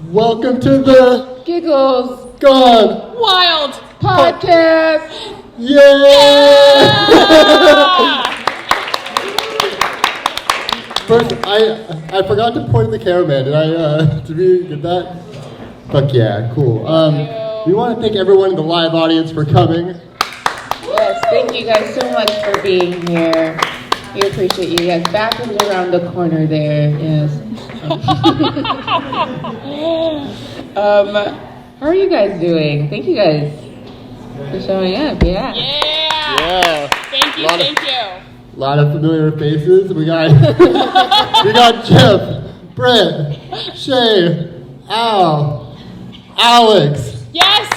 Welcome to the Giggles Gone Wild Podcast. Yeah! First, I forgot to point at the cameraman. Did we get that? Fuck yeah, cool. We want to thank everyone in the live audience for coming. Yes, thank you guys so much for being here. We appreciate you guys. Bathrooms around the corner there. Yes. How are you guys doing? Thank you guys for showing up. Yeah. Yeah. Thank you. A lot of familiar faces. We got Jeff, Brett, Shay, Al, Alex. Yes,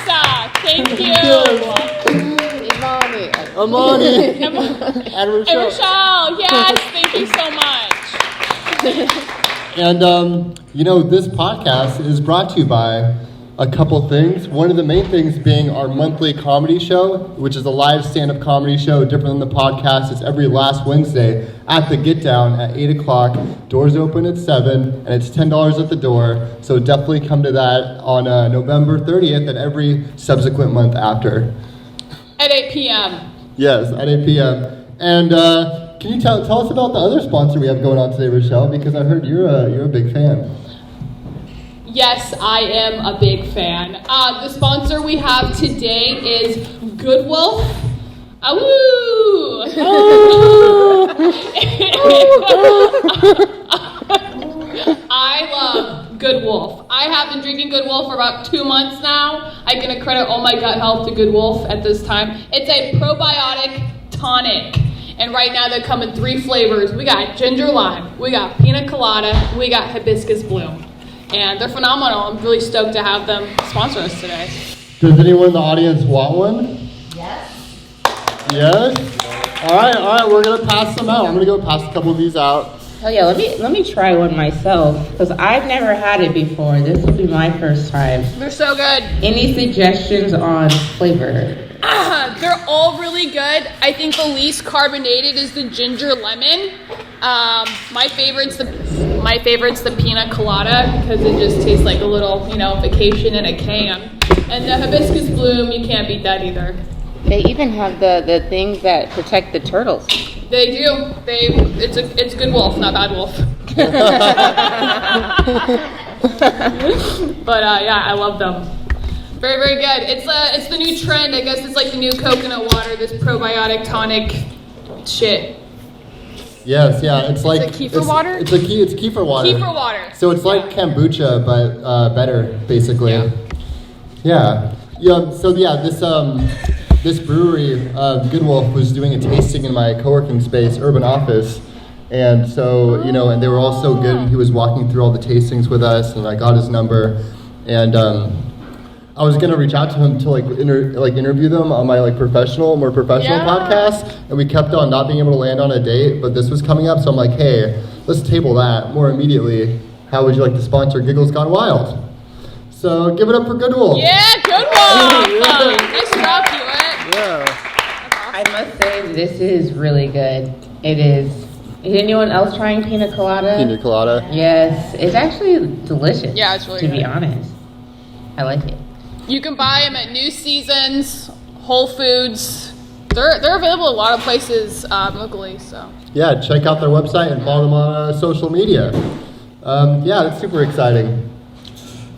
thank you. Imani, and Rachelle. Rachelle, yes, thank you so much. And, this podcast is brought to you by a couple things. One of the main things being our monthly comedy show, which is a live stand-up comedy show, different than the podcast. It's every last Wednesday at the Get Down at 8 o'clock. Doors open at 7, and it's $10 at the door. So definitely come to that on November 30th and every subsequent month after. At 8 p.m. Yes, at 8 p.m. And can you tell us about the other sponsor we have going on today, Rachelle? Because I heard you're a big fan. Yes, I am a big fan. The sponsor we have today is Good Wolf. I love Good Wolf. I have been drinking Good Wolf for about 2 months now. I'm going to credit all my gut health to Good Wolf at this time. It's a probiotic tonic. And right now they come in 3 flavors. We got ginger lime, we got pina colada, we got hibiscus bloom. And they're phenomenal. I'm really stoked to have them sponsor us today. Does anyone in the audience want one? Yes. Yes? All right, we're going to pass them out. I'm going to go pass a couple of these out. Oh yeah, let me try one myself because I've never had it before. This will be my first time. They're so good. Any suggestions on flavor? They're all really good. I think the least carbonated is the ginger lemon. My favorite's the pina colada because it just tastes like a little, vacation in a can. And the hibiscus bloom, you can't beat that either. They even have the things that protect the turtles. They do. It's Good Wolf, not Bad Wolf. But I love them. Very, very good. It's the new trend. I guess it's like the new coconut water, this probiotic tonic shit. Yes, yeah. It's like kefir water? It's kefir water. Kefir water. So it's like kombucha, but better, basically. Yeah. This brewery, Good Wolf, was doing a tasting in my co-working space, Urban Office. And so, and they were all so good. And he was walking through all the tastings with us, and I got his number. And I was gonna reach out to him to interview them on my more professional podcast. And we kept on not being able to land on a date, but this was coming up, so I'm like, hey, let's table that more immediately. How would you like to sponsor Giggles Gone Wild? So give it up for Good Wolf. Yeah, Good Wolf. Nice job, Hewitt. Yeah. I must say, this is really good. It is. Is anyone else trying pina colada? Pina colada. Yes, it's actually delicious. Yeah, it's really good. To be good. honest, I like it. You can buy them at New Seasons, Whole Foods. They're available at a lot of places locally. So Yeah, check out their website and follow them on social media. That's super exciting.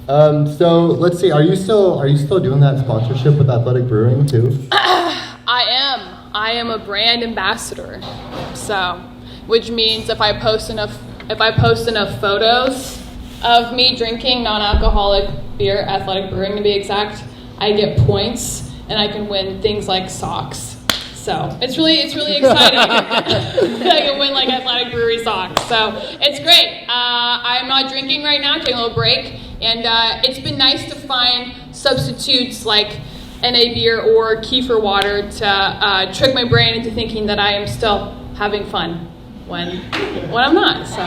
So let's see. Are you still doing that sponsorship with Athletic Brewing too? I am a brand ambassador. So, which means if I post enough photos of me drinking non-alcoholic beer, Athletic Brewing to be exact, I get points and I can win things like socks. So it's really exciting. I can win Athletic Brewery socks. So it's great. I'm not drinking right now, taking a little break. And it's been nice to find substitutes like NA beer or kefir water to trick my brain into thinking that I am still having fun when I'm not. So.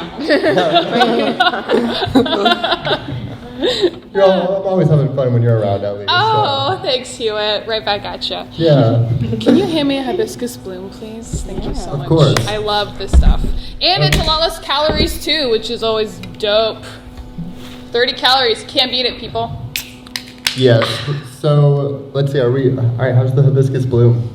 I'm always having fun when you're around, at least. Oh, thanks, Hewitt. Right back at you. Yeah. Can you hand me a hibiscus bloom, please? Thank you so much. Of course. I love this stuff. And it's a lot less calories, too, which is always dope. 30 calories. Can't beat it, people. Yes. So let's see. All right? How's the hibiscus bloom?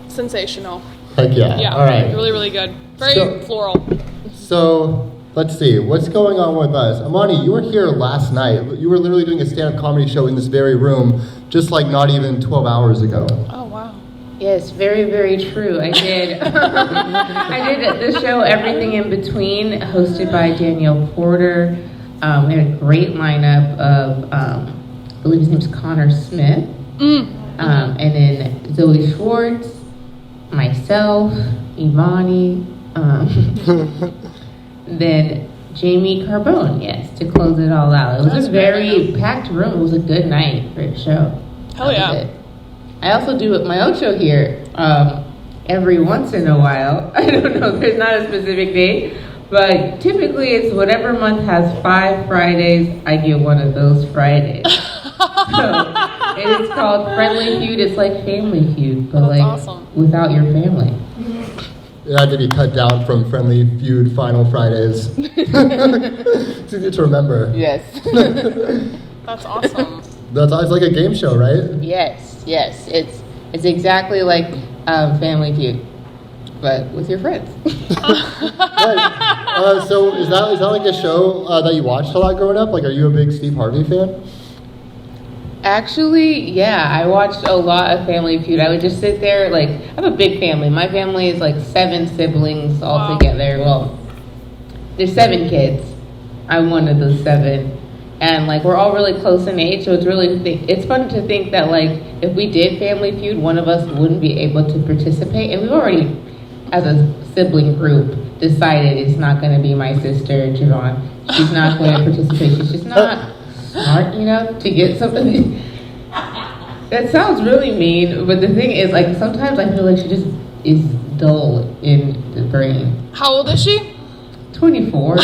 Sensational. Heck yeah. Yeah. All right. Really, really good. Very floral. So let's see. What's going on with us? Imani, you were here last night. You were literally doing a stand-up comedy show in this very room, just like not even 12 hours ago. Oh, wow. Yes, very, very true. I did. I did the show Everything in Between, hosted by Danielle Porter. We had a great lineup of, I believe his name's Connor Smith, and then Zoe Schwartz, myself, Imani, then Jamie Carbone, yes, to close it all out. It was a very packed room. It was a good night for a show. Hell yeah. I also do my own show here every once in a while. I don't know, there's not a specific date, but typically it's whatever month has 5 Fridays, I get one of those Fridays. So it is called Friendly Feud. It's like Family Feud, but That's like awesome. Without your family. It had to be cut down from Friendly Feud Final Fridays. It's easy to remember. Yes. That's awesome. It's like a game show, right? Yes. It's exactly like Family Feud, but with your friends. Right. So is that like a show that you watched a lot growing up? Like, are you a big Steve Harvey fan? Actually, yeah, I watched a lot of Family Feud. I would just sit there, like, I have a big family. My family is like 7 siblings all Wow. together. Well, there's 7 kids. I'm one of those 7. And like, we're all really close in age, so it's fun to think that like, if we did Family Feud, one of us wouldn't be able to participate. And we've already, as a sibling group, decided it's not going to be my sister, Javon. She's not going to participate. She's just not smart enough to get something. That sounds really mean, but the thing is, like, sometimes I feel like she just is dull in the brain. How old is she? 24.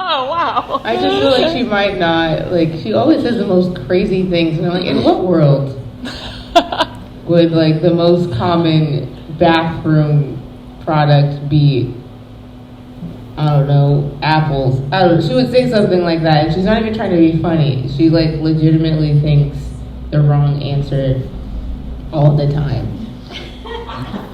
Oh, wow. I just feel like she might not, like, she always says the most crazy things, and I'm like, in what world would, like, the most common bathroom product be, I don't know, apples? I don't know, she would say something like that, and she's not even trying to be funny. She, like, legitimately thinks the wrong answer all the time.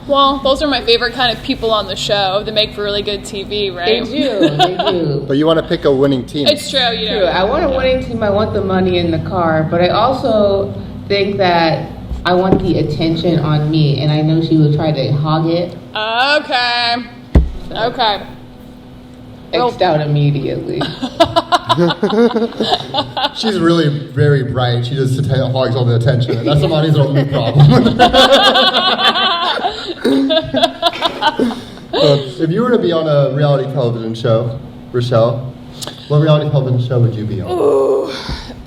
Well, those are my favorite kind of people on the show. They make for really good TV, right? They do. But you want to pick a winning team. It's true, you know. True. I want a winning team. I want the money in the car, but I also think that I want the attention on me, and I know she will try to hog it. Okay. X'd out immediately. She's really very bright. She just hogs all the attention. And that's somebody's only problem. If you were to be on a reality television show, Rachelle, what reality television show would you be on? Ooh.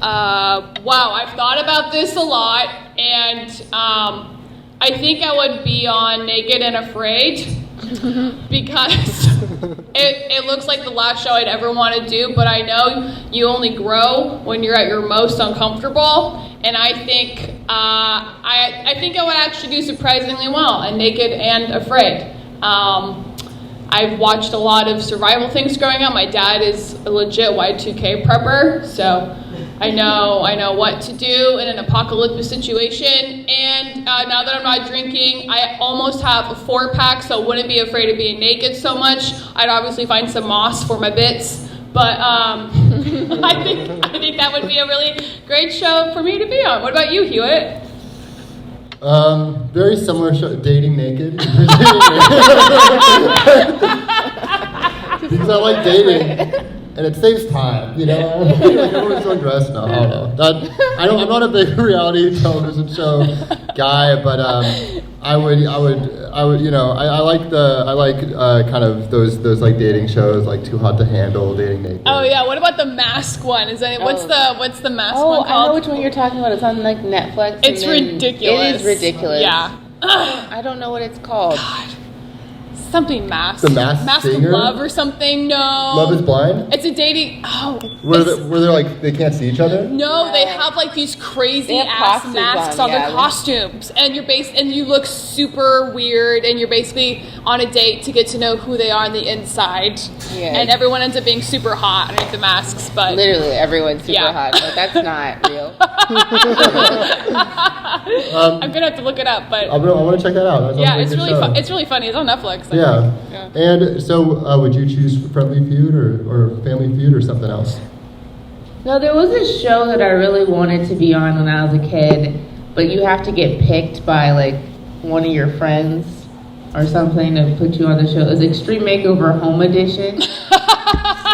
Wow, I've thought about this a lot, and I think I would be on Naked and Afraid. Because it looks like the last show I'd ever want to do, but I know you only grow when you're at your most uncomfortable, and I think I think I would actually do surprisingly well in Naked and Afraid. I've watched a lot of survival things growing up. My dad is a legit Y2K prepper, so I know what to do in an apocalyptic situation. And now that I'm not drinking, I almost have a 4-pack, so I wouldn't be afraid of being naked so much. I'd obviously find some moss for my bits, but I think that would be a really great show for me to be on. What about you, Hewitt? Very similar show, Dating Naked. Because I like dating. And it saves time, you know. Like, everyone's so dressed now. I don't know. I'm not a big reality television show guy, but I would, you know, I like kind of those like dating shows, like Too Hot to Handle, Dating Naked. Oh yeah. What about the Mask one? What's the Mask one called? I know which one you're talking about. It's on like Netflix. It's ridiculous. It is ridiculous. Yeah. I don't know what it's called. God. something Masked. The Masked Masked Singer? Love or something. No. Love is Blind? It's a dating. Where they're like, they can't see each other? No, they have like these crazy They have ass costumes masks on, on their yeah. costumes, and you look super weird, and you're basically on a date to get to know who they are on the inside. Yeah. And everyone ends up being super hot underneath the masks, but Literally everyone's super Yeah. hot, but that's not real. I'm gonna have to look it up. But I want to check that out. That sounds yeah, like a it's good really show. fun. It's really funny. It's on Netflix. Yeah. Yeah. And so, would you choose Friendly Feud or Family Feud or something else? No, there was a show that I really wanted to be on when I was a kid, but you have to get picked by like one of your friends or something to put you on the show. It was Extreme Makeover Home Edition. You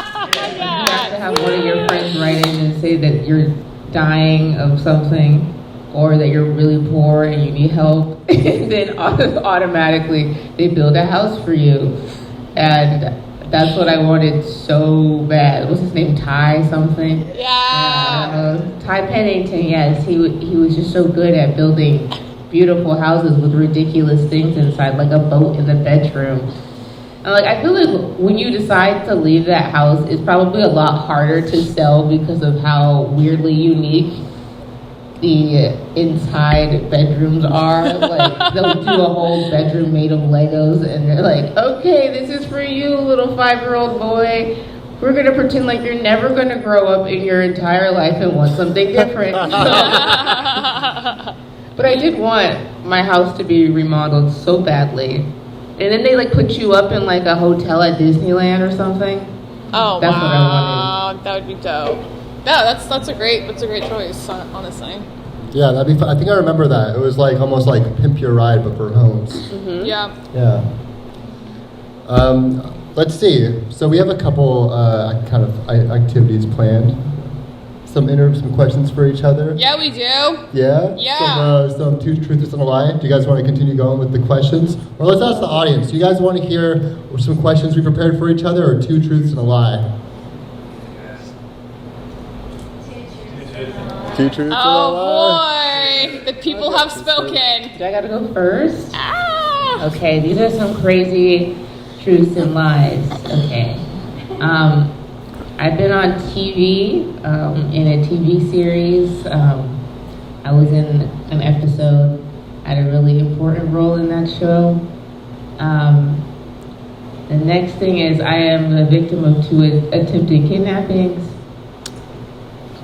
have to have one of your friends write in and say that you're dying of something or that you're really poor and you need help. And then automatically they build a house for you. And that's what I wanted so bad. What's his name? Ty something? Yeah. Ty Pennington, yes. He was just so good at building beautiful houses with ridiculous things inside, like a boat in the bedroom. And like, I feel like when you decide to leave that house, it's probably a lot harder to sell because of how weirdly unique the inside bedrooms are. Like, they'll do a whole bedroom made of Legos, and they're like, okay, this is for you, little 5-year-old boy. We're gonna pretend like you're never gonna grow up in your entire life and want something different. But I did want my house to be remodeled so badly. And then they like put you up in like a hotel at Disneyland or something. Oh That's what I wow, that would be dope. Yeah, that's a great choice, honestly. Yeah, that'd be fun. I think I remember that. It was like almost like Pimp Your Ride, but for homes. Mm-hmm. Yeah. Yeah. Let's see. So we have a couple kind of activities planned. Some questions for each other. Yeah, we do. Yeah? Yeah. Some two truths and a lie. Do you guys want to continue going with the questions? Or let's ask the audience. Do you guys want to hear some questions we prepared for each other, or 2 truths and a lie? 2 truths and a lie? Oh boy, the people have spoken. Do I gotta go first? Ah. Okay, these are some crazy truths and lies. Okay. I've been on TV in a TV series. I was in an episode. I had a really important role in that show. The next thing is I am the victim of 2 attempted kidnappings.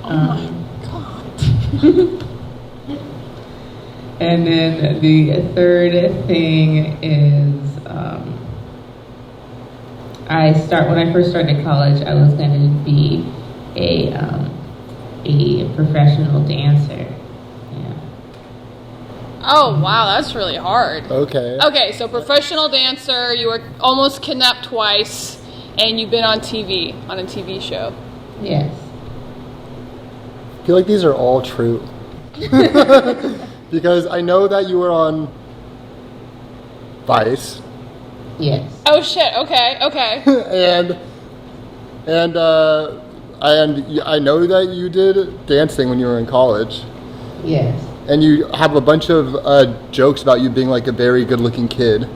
Oh my god. And then the third thing is when I first started college, I was going to be a professional dancer. Yeah. Oh wow, that's really hard. Okay. Okay, so professional dancer, you were almost kidnapped twice, and you've been on TV, on a TV show. Yes. I feel like these are all true. Because I know that you were on Vice. Yes. Oh shit, okay. and I know that you did dancing when you were in college. Yes. And you have a bunch of jokes about you being like a very good-looking kid.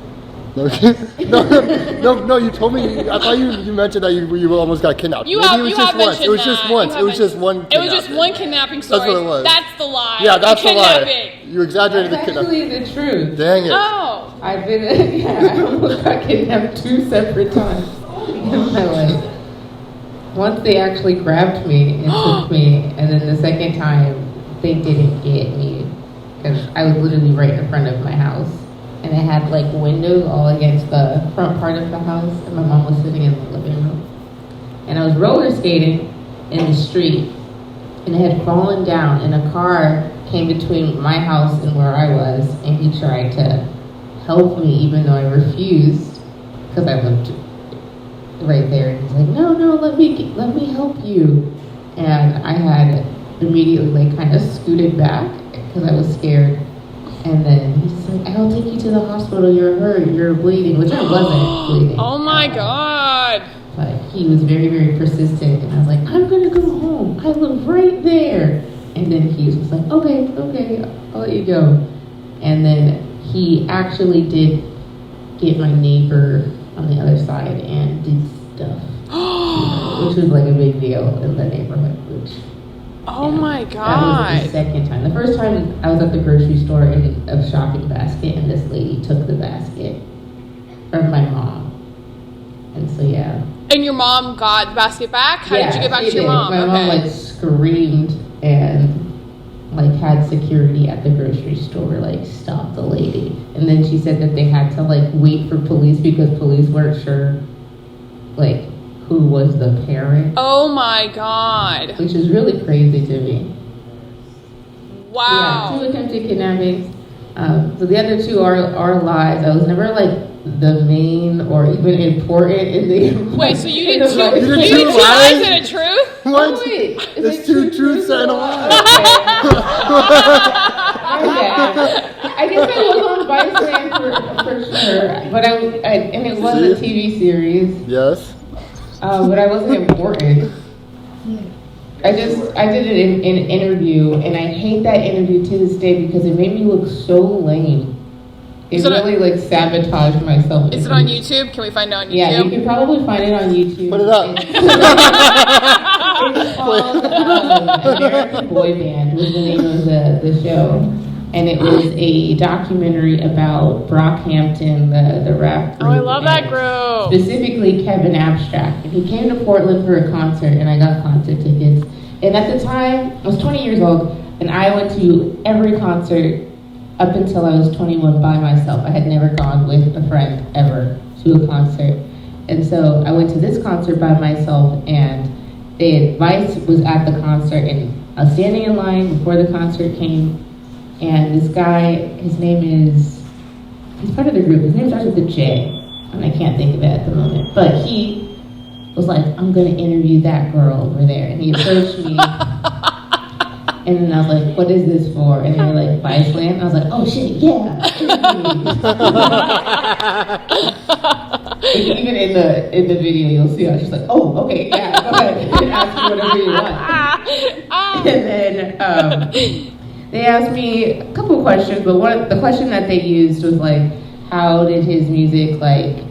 No, you told me. I thought you mentioned that you almost got kidnapped. You Maybe have it was just mentioned once. It was just that. once. You It was have just one. It was just one kidnapping story. That's what it was. That's the lie. Yeah, that's the lie. Kidnapping. You exaggerated That's the kidnapping. actually the truth. Dang it. Oh. I've been, I almost got kidnapped 2 separate times in my life. Once they actually grabbed me and took me, and then the second time they didn't get me because I was literally right in front of my house, and it had like windows all against the front part of the house, and my mom was sitting in the living room, and I was roller skating in the street, and it had fallen down, and a car came between my house and where I was, and he tried to help me even though I refused because I lived right there, and he's like, no, let me help you. And I had immediately like kind of scooted back because I was scared, and then he's like, I'll take you to the hospital, you're hurt, you're bleeding, which I wasn't bleeding. Oh my god. But he was very, very persistent, and I was like, I'm gonna go home, I live right there. And then he was like, okay, I'll let you go. And then he actually did get my neighbor on the other side and did stuff. Which was like a big deal in the neighborhood, which... Oh my That God. was the second time. The first time I was at the grocery store in a shopping basket, and this lady took the basket from my mom. And so, yeah. And your mom got the basket back? How did you get back to your mom? My mom like screamed and like had security at the grocery store like stop the lady. And then she said that they had to like wait for police because police weren't sure like who was the parent. Oh my God. Which is really crazy to me. Wow. Yeah, 2 attempted kidnappings. So the other 2 are lies. I was never like the main or even important in the... Wait, so you did in the 2 lies. you did 2 lies and a truth? What? Oh, wait. There's 2 truths and a lie. Okay. I guess I was on Viceland for sure, but and it was a TV series. Yes. But I wasn't important. I did an interview, and I hate that interview to this day because it made me look so lame. It really like sabotaged myself. Is it on YouTube? Can we find it on YouTube? Yeah, you can probably find it on YouTube. Put it up. It's called American Boy Band was the name of the show. And it was a documentary about Brockhampton, the rap group. Oh, I love that and group. Specifically Kevin Abstract. And he came to Portland for a concert, and I got concert tickets. And at the time, I was 20 years old, and I went to every concert up until I was 21 by myself. I had never gone with a friend ever to a concert. And so I went to this concert by myself, and the Vice was at the concert, and I was standing in line before the concert came. And this guy, he's part of the group. His name starts with a J, and I can't think of it at the moment. But he was like, I'm going to interview that girl over there. And he approached me. And then I was like, what is this for? And they were like, Viceland. And I was like, oh shit, yeah. Even in the video, you'll see how she's like, oh, okay, yeah, go ahead. Ask me whatever you want. And then... they asked me a couple questions, but the question that they used was like, how did his music like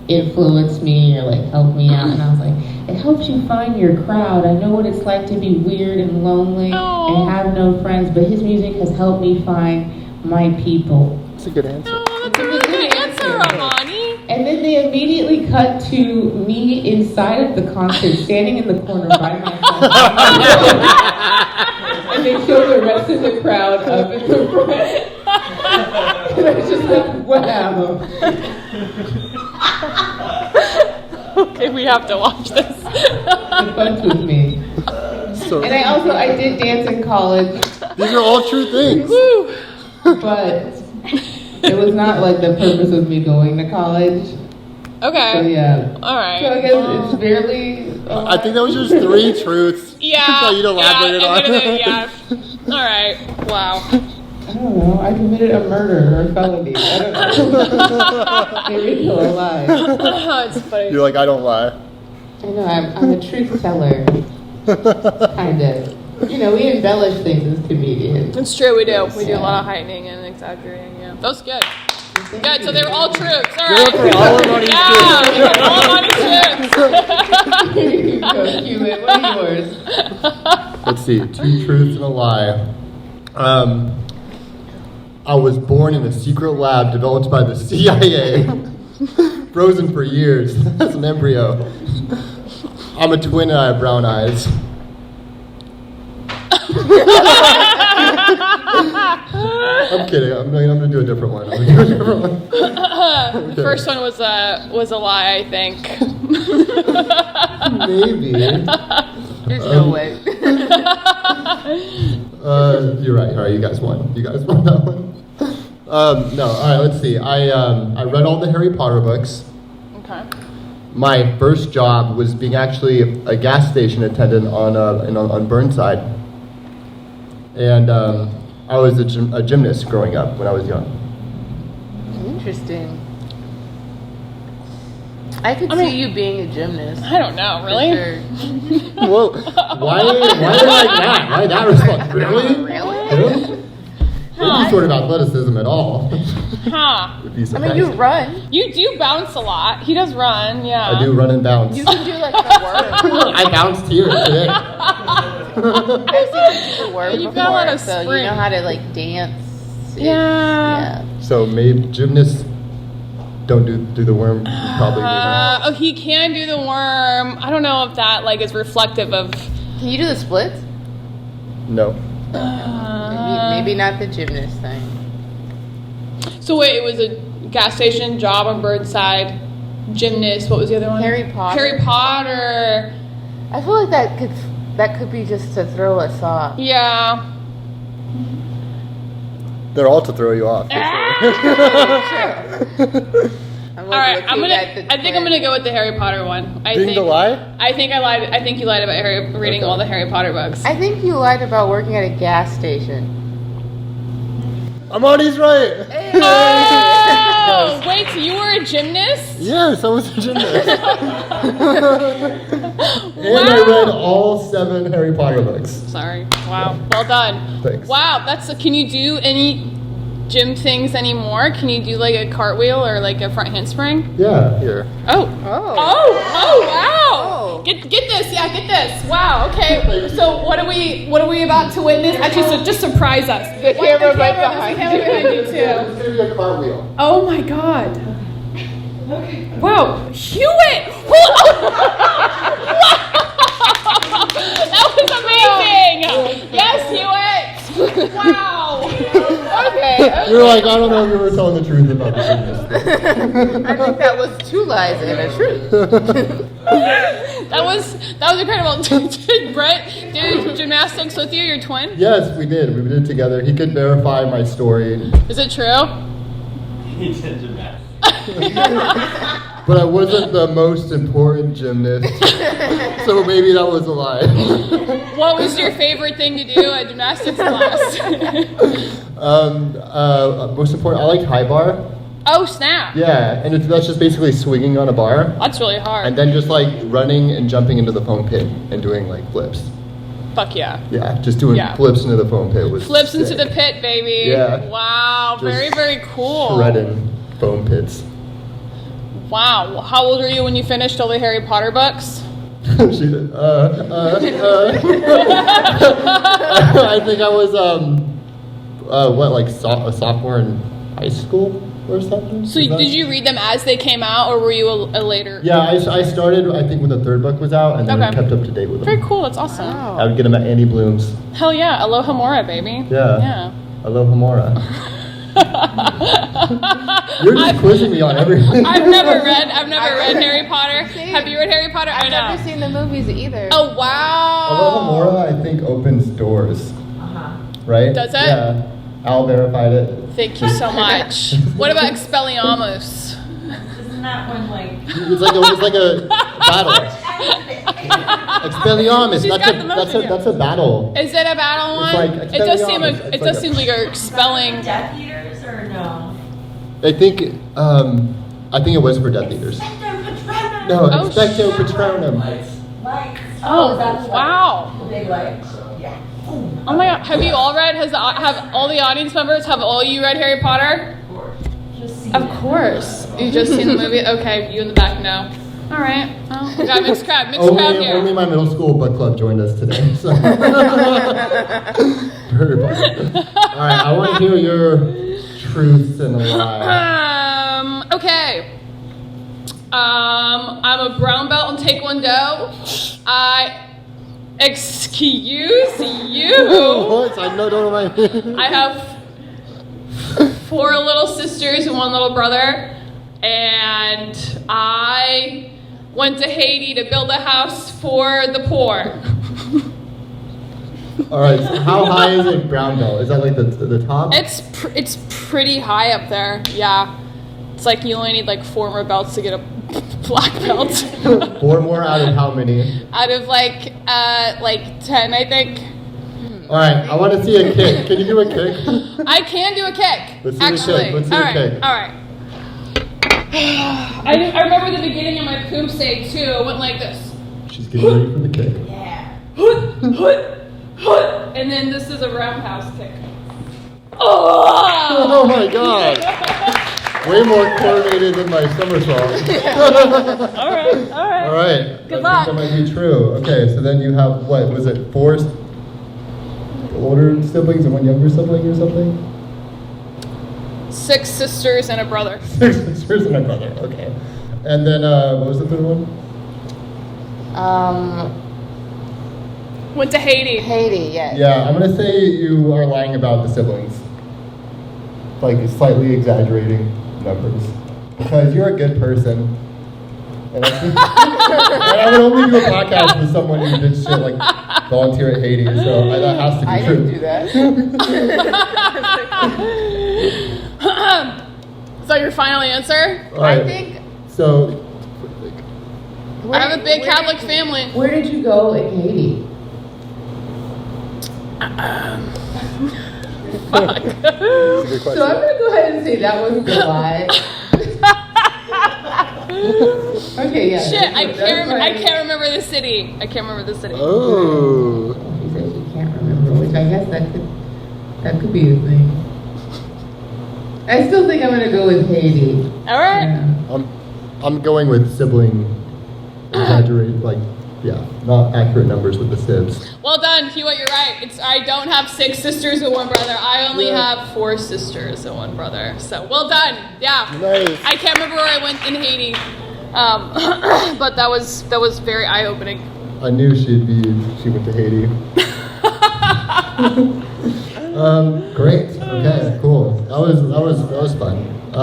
influence me or like help me out? And I was like, it helps you find your crowd. I know what it's like to be weird and lonely and have no friends, but his music has helped me find my people. That's a good answer. Oh, that's a really good answer, Imani. And then they immediately cut to me inside of the concert, standing in the corner by myself. And they show the rest of the crowd up in the front. And I was just like, wow. Okay, we have to watch this. The bunch with me. And I did dance in college. These are all true things. Woo. But it was not like the purpose of me going to college. Okay. So yeah. All right. So I guess it's barely... I think that was just 3 truths. Yeah. That you'd elaborated on. Yeah. All right. Wow. I don't know. I committed a murder or a felony. I don't know. They really are alive. It's funny. You're like, I don't lie. I know. I'm a truth teller. Kind of. You know, we embellish things as comedians. It's true, we do. We do a lot of heightening and exaggerating, yeah. That was good. Good, so they were all truths. All right. Good for all of Imani's Yeah, all Imani's truths. Here you go, Hewitt. What are yours? Let's see, 2 truths and a lie. I was born in a secret lab developed by the CIA, frozen for years as an embryo. I'm a twin and I have brown eyes. I'm kidding. I'm gonna do a different one. The first one was a lie, I think. Maybe. There's no way. You're right. All right, you guys won. You guys won that one. No. All right. Let's see. I read all the Harry Potter books. Okay. My first job was being actually a gas station attendant on Burnside, and I was a gymnast growing up when I was young. Interesting. I could see you being a gymnast. I don't know, really? Sure. Whoa! Why like that? Why that response? Really? Really? Any sort of athleticism at all? Huh. would be I surprising. mean, you run. You do bounce a lot. He does run, yeah. I do run and bounce. You can do like the worm. I bounced here today. I've seen you do the worm You've before, got a lot of so you spring. know how to like dance. Yeah. So maybe gymnasts don't do the worm. Probably do. He can do the worm. I don't know if that like is reflective of. Can you do the splits? No. Maybe not the gymnast thing. So wait, it was a gas station job on Burnside, gymnast. What was the other one? Harry Potter. Harry Potter. I feel like that could be just to throw us off. Yeah. They're all to throw you off. I'm All right, looking at the I think I'm gonna go with the Harry Potter one. Being the lie? I think I lied. I think you lied about reading Okay. all the Harry Potter books. I think you lied about working at a gas station. Imani's right. Oh, wait, so you were a gymnast? Yes, I was a gymnast. And I read all 7 Harry Potter books. Sorry. Wow. Well done. Thanks. Wow. Can you do any gym things anymore? Can you do like a cartwheel or like a front handspring? Yeah, here. Oh. Oh. Wow. Oh. Get this. Yeah, get this. Wow. Okay. So what are we about to witness? Actually, so just surprise us. The camera right There's a behind camera you. behind you It's too. gonna be a cartwheel. Oh my god. Wow, Hewitt! That was amazing! Yes, Hewitt! Wow! Okay. You're like, I don't know if you were telling the truth about the gymnast. I think that was 2 lies and a truth. That was incredible. Did Brett do gymnastics with you, your twin? Yes, we did. We did it together. He could verify my story. Is it true? He did gymnastics. But I wasn't the most important gymnast. So maybe that was a lie. What was your favorite thing to do at gymnastics class? Most important, I like high bar. Oh, snap. Yeah, and that's just basically swinging on a bar. That's really hard. And then just like running and jumping into the foam pit and doing like flips. Fuck yeah. Yeah, just doing Yeah. flips into the foam pit was Flips into sick. the pit, baby. Yeah. Wow, Just very, very cool. Shredding foam pits. Wow. How old were you when you finished all the Harry Potter books? She did. I think I was a sophomore in high school or something. So did you read them as they came out, or were you a later? Yeah, I started I think when the 3rd book was out, and then I Okay. kept up to date with them. Very cool. That's awesome. Wow. I would get them at Annie Bloom's. Hell yeah. Aloha Mora, baby. Yeah. Yeah. Aloha Mora. You're just quizzing me on everything. I've never read Harry Potter. See? Have you read Harry Potter? I I've know. never seen the movies either. Oh wow. Aloha Mora, I think, opens doors. Right? Does it? Yeah. Al verified it. Thank you so much. What about Expelliarmus? Isn't that when like It's like a battle. Expelliarmus. She's got the most of you. That's a battle. Is it a battle one? like It does seem like Expelliarmus. it does seem like you're expelling. Death Eaters or no? I think it was for Death Eaters. No, Oh, Expecto shit. Patronum. Lights. Oh, that's wow. the big lights. Yeah. Oh my god. Have you all read? Have all the audience members? Have all you read Harry Potter? Just see Of course. You just seen the movie? Okay, you in the back now. All right. Well, we got mixed crowd. Mixed crowd Only here. my middle school book club joined us today. So. Very fun. All right, I want to hear your truths and a lie. Okay. I'm a brown belt in Taekwondo. Excuse you. What? I don't know my. I have 4 little sisters and 1 little brother, and I went to Haiti to build a house for the poor. All right. So how high is a brown belt? Is that like the top? It's pretty high up there. Yeah, it's like you only need like 4 more belts to get a black belt. 4 more out of how many? Out of like 10, I think. All right. I want to see a kick. Can you do a kick? I can do a kick. Let's see the actually. kick. Let's see all the right. kick. All right. I remember the beginning of my poom say too. It went like this. She's getting ready for the kick. Yeah. And then this is a roundhouse kick. Oh my god! Way more coordinated than my somersault. All right. All right. Good I luck. think that might be true. Okay, so then you have, what, was it 4 older siblings and 1 younger sibling or something? 6 sisters and a brother. 6 sisters and a brother, okay. And then, what was the third one? Went to Haiti. Haiti, yes. Yeah, I'm gonna say you are lying about the siblings. Like slightly exaggerating numbers. Because you're a good person. And and I would only do a podcast with someone who did shit like volunteer at Haiti, so that has to be I true. didn't do that. So your final answer? All right. I think. So, I have a big Catholic family. Where did you go in Haiti? Fuck. that's a good question. So I'm gonna go ahead and say that wasn't a lie. Okay, yeah. Shit, I that's can't fine. remember the city. I can't remember the city. Oh. She said she can't remember, which I guess that could be a thing. I still think I'm gonna go with Haiti. All right. Yeah. I'm going with sibling exaggerated, like, yeah, not accurate numbers with the sibs. Well done, Hewitt. You're right. I don't have 6 sisters and 1 brother. I only have 4 sisters and 1 brother. So well done. Yeah. Nice. I can't remember where I went in Haiti, but that was very eye opening. I knew she went to Haiti. Great. Okay, cool. That was fun. I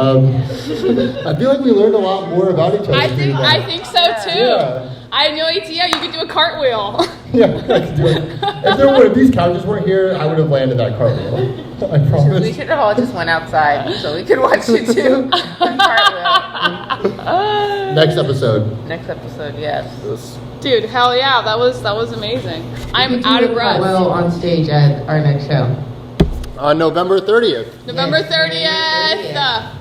feel like we learned a lot more about each other. I doing that. think so too. Yeah. I had no idea you could do a cartwheel. Yeah, I could do it. If these couches weren't here, I would have landed that cartwheel. I We promise. should have all just went outside so we could watch you do a cartwheel. Next episode. Next episode, yes. Dude, hell yeah, that was amazing. I'm We out do of breath. Well, on stage at our next show. On November 30th. November Yes, 30th.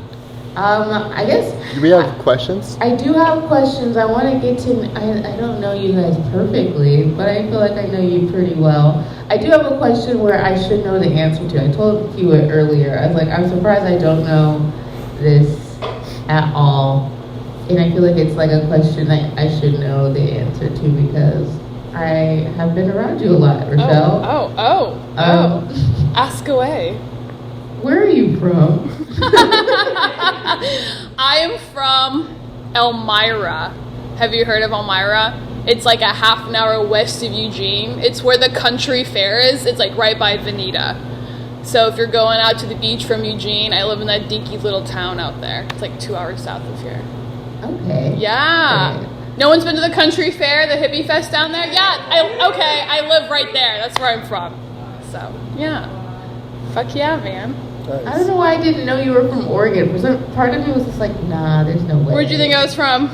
I guess Do we have questions? I do have questions. I want to get to. I don't know you guys perfectly, but I feel like I know you pretty well. I do have a question where I should know the answer to. I told Hewitt earlier. I was like, I'm surprised I don't know this at all, and I feel like it's like a question that I should know the answer to because I have been around you a lot, Rachelle. Oh. Ask away. Where are you from? I am from Elmira. Have you heard of Elmira? It's like a half an hour west of Eugene. It's where the country fair is. It's like right by Veneta. So if you're going out to the beach from Eugene, I live in that dinky little town out there. It's like 2 hours south of here. Okay. Yeah. Okay. No one's been to the country fair, the hippie fest down there? Yeah. I live right there. That's where I'm from. So, yeah. Fuck yeah, man. I don't know why I didn't know you were from Oregon. Part of me was just like, nah, there's no way. Where'd you think I was from?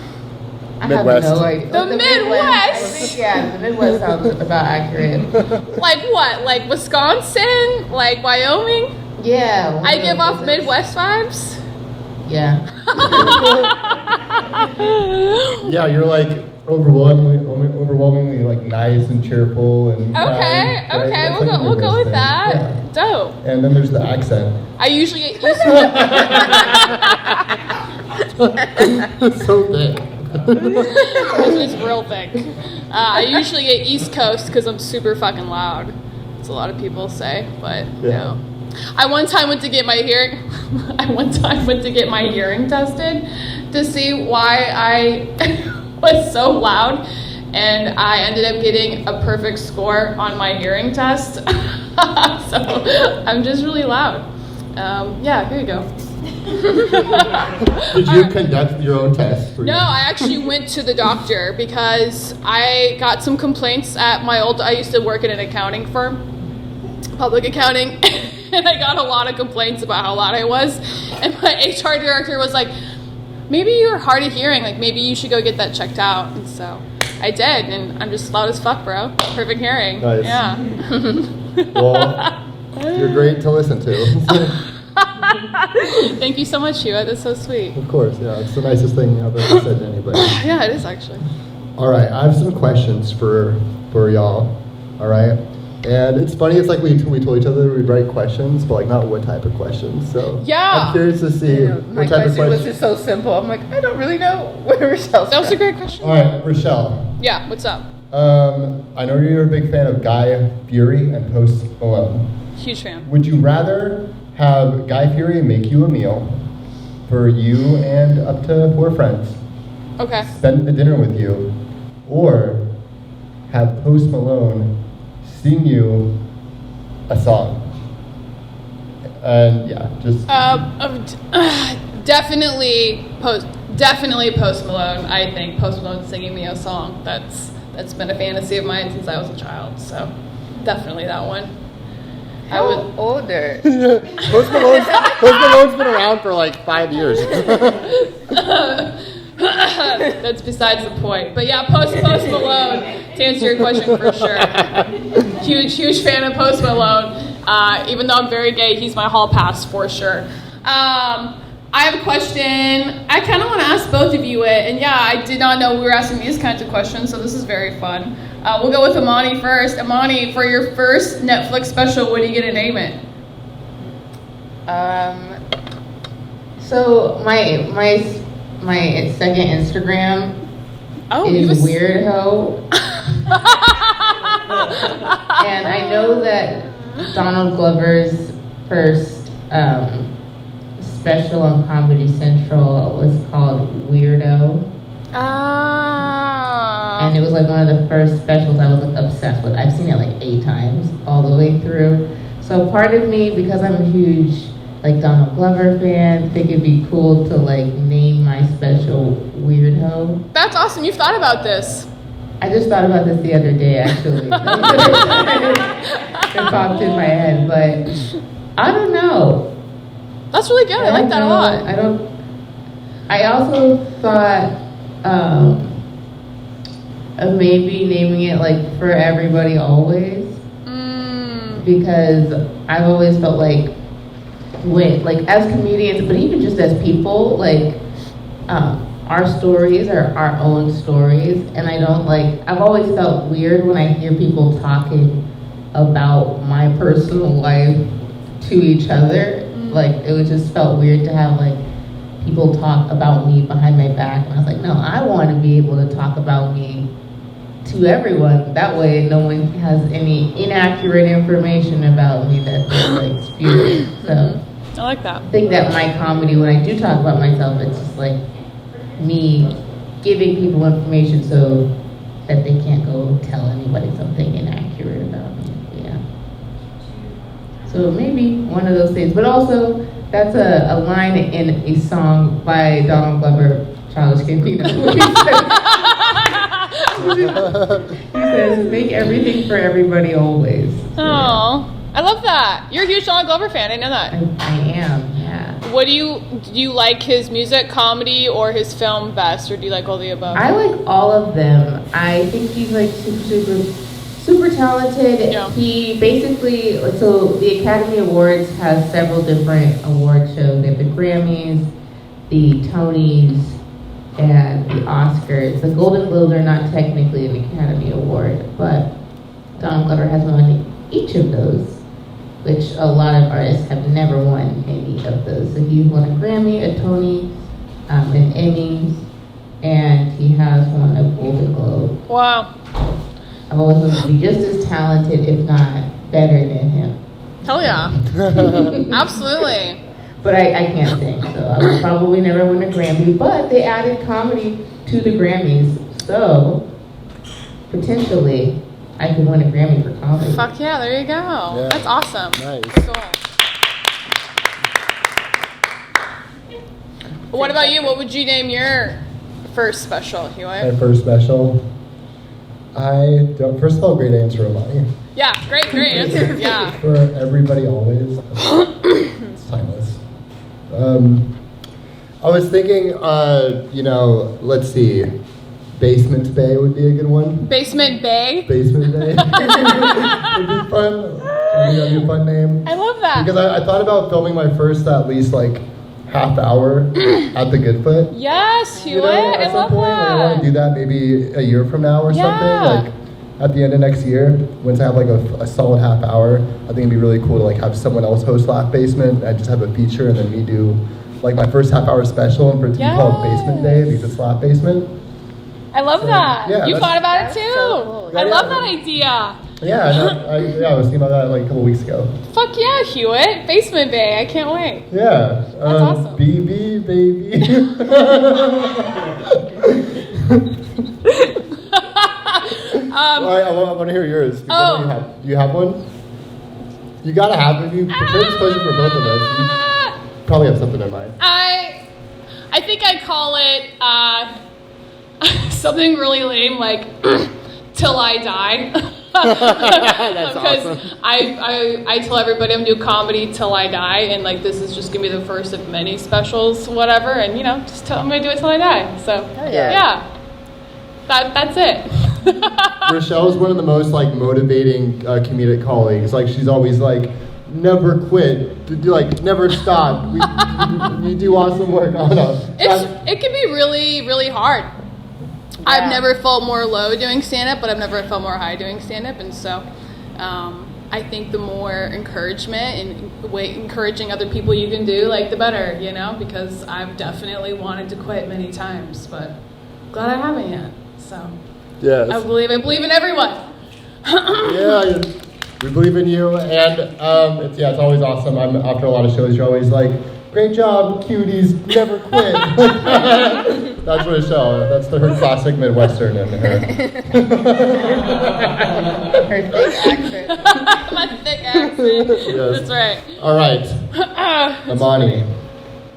I Midwest. have no idea. The Midwest? I think, yeah, the Midwest sounds about accurate. Like what? Like Wisconsin? Like Wyoming? Yeah. I give off Midwest vibes? Yeah. Yeah, you're like overwhelmingly like nice and cheerful and Okay, kind, right? That's like a we'll go Midwest with thing. that. Yeah. Dope. And then there's the accent. I usually get East So thick. It's real thick. I usually get East Coast because I'm super fucking loud. That's a lot of people say, but Yeah. no. I one time went to get my hearing tested to see why I was so loud, and I ended up getting a perfect score on my hearing test. So I'm just really loud. Yeah, here you go. Did you conduct your own test? No, I actually went to the doctor because I got some complaints at I used to work at an accounting firm, public accounting, and I got a lot of complaints about how loud I was. And my HR director was like, maybe you're hard of hearing, like maybe you should go get that checked out. And so I did, and I'm just loud as fuck, bro. Perfect hearing. Nice. Yeah. Well, you're great to listen to. Thank you so much, Hewitt. That's so sweet. Of course, yeah. It's the nicest thing I've ever said to anybody. Yeah, it is actually. All right, I have some questions for y'all. All right, And it's funny, it's like we told each other we'd write questions, but like not what type of questions. So Yeah. I'm curious to see My what type of question was questions. just so simple. I'm like, I don't really know where Rachelle's That was a from. great question. All right, Rachelle. Yeah, what's up? I know you're a big fan of Guy Fieri and Post Malone. Huge fan. Would you rather have Guy Fieri make you a meal for you and up to 4 friends, Okay. spend the dinner with you, or have Post Malone sing you a song? And yeah, just definitely Post Malone. I think Post Malone singing me a song. That's been a fantasy of mine since I was a child. So definitely that one. I How would. older? Post Malone's been around for like 5 years. That's besides the point. But yeah, Post Malone, to answer your question for sure. Huge fan of Post Malone. Even though I'm very gay, he's my hall pass for sure. I have a question. I kind of want to ask both of you it. And yeah, I did not know we were asking these kinds of questions, so this is very fun. We'll go with Imani first. Imani, for your first Netflix special, what are you going to name it? So my second Instagram is Weirdo. And I know that Donald Glover's first special on Comedy Central was called Weirdo. And it was like one of the first specials I was like obsessed with. I've seen it like 8 times all the way through. So part of me, because I'm a huge like Donald Glover fan, think it'd be cool to like name my special Weirdo. That's awesome. You've thought about this. I just thought about this the other day actually. It popped in my head, but I don't know. That's really good. I like that a lot. I also thought of maybe naming it like For Everybody Always, because I've always felt like as comedians, but even just as people, like our stories are our own stories, and I've always felt weird when I hear people talking about my personal life to each other. Like it was just felt weird to have like people talk about me behind my back, and I was like, no, I want to be able to talk about me to everyone. That way no one has any inaccurate information about me that they're like spewing. So I like that. I think that my comedy, when I do talk about myself, it's just like me giving people information so that they can't go tell anybody something inaccurate about me. Yeah. So maybe one of those things. But also, that's a line in a song by Donald Glover, Childish Gambino. He says, make everything for everybody always. So, Oh, I love that. You're a huge Donald Glover fan. I know that. I am, yeah. What do you like his music, comedy, or his film best, or do you like all the above? I like all of them. I think he's like super talented. Yeah. He basically, so the Academy Awards has several different award shows. They have the Grammys, the Tonys, and the Oscars. The Golden Globes are not technically an Academy Award, but Donald Glover has won each of those, which a lot of artists have never won any of those. So he's won a Grammy, a Tony, an Emmy, and he has won a Golden Globe. Wow. I've always wanted to be just as talented, if not better than him. Hell yeah. Absolutely. But I can't sing, so I would probably never win a Grammy. But they added comedy to the Grammys, so potentially I could win a Grammy for comedy. Fuck yeah, there you go. Yeah. That's awesome. Nice. Cool. What about you? What would you name your first special, Hewitt? My first special. First of all, great answer, Imani. Yeah, great answer. Yeah. For everybody always. It's timeless. I was thinking, let's see. Basement Bay would be a good one. Basement Bay? Basement Bay. Would be fun. That'd be a fun name. I love that. Because I thought about filming my first at least like half hour at the Goodfoot. Yes, Hewitt. At I some love point, like, I want to that. do that maybe a year from now or Yeah. something. Like at the end of next year, once I have like a solid half hour, I think it'd be really cool to like have someone else host Laugh Basement. I just have a feature and then me do like my first half hour special and for it to be called Basement Day because it's Laugh Basement. I love that. yeah, You thought about it too. so cool. I love that idea. Yeah, I was thinking about that like a couple weeks ago. Fuck yeah, Hewitt. Basement Bay. I can't wait. Yeah. That's awesome. BB, baby. I want to hear yours. Do you have one? You gotta have it. You prefer disclosure for both of us. You probably have something in mind. I think I'd call it something really lame like Till I Die. That's because awesome. I tell everybody I'm doing comedy till I die, and like this is just gonna be the first of many specials, whatever, and just tell them I'm gonna do it till I die. So yeah. that's it. Rachelle's one of the most like motivating comedic colleagues. Like she's always like, never quit, like never stop. You do awesome work. Oh no, It can be really, really hard. I've never felt more low doing stand-up, but I've never felt more high doing stand-up, and so I think the more encouragement and encouraging other people you can do, like the better, because I've definitely wanted to quit many times, but glad I haven't yet. So yes. I believe in everyone. Yeah, we believe in you, and it's always awesome. After a lot of shows, you're always like, great job, cuties, never quit. That's Rachelle. That's her classic Midwestern in her. Her thick accent. My thick accent. Yes. That's right. All right, Imani,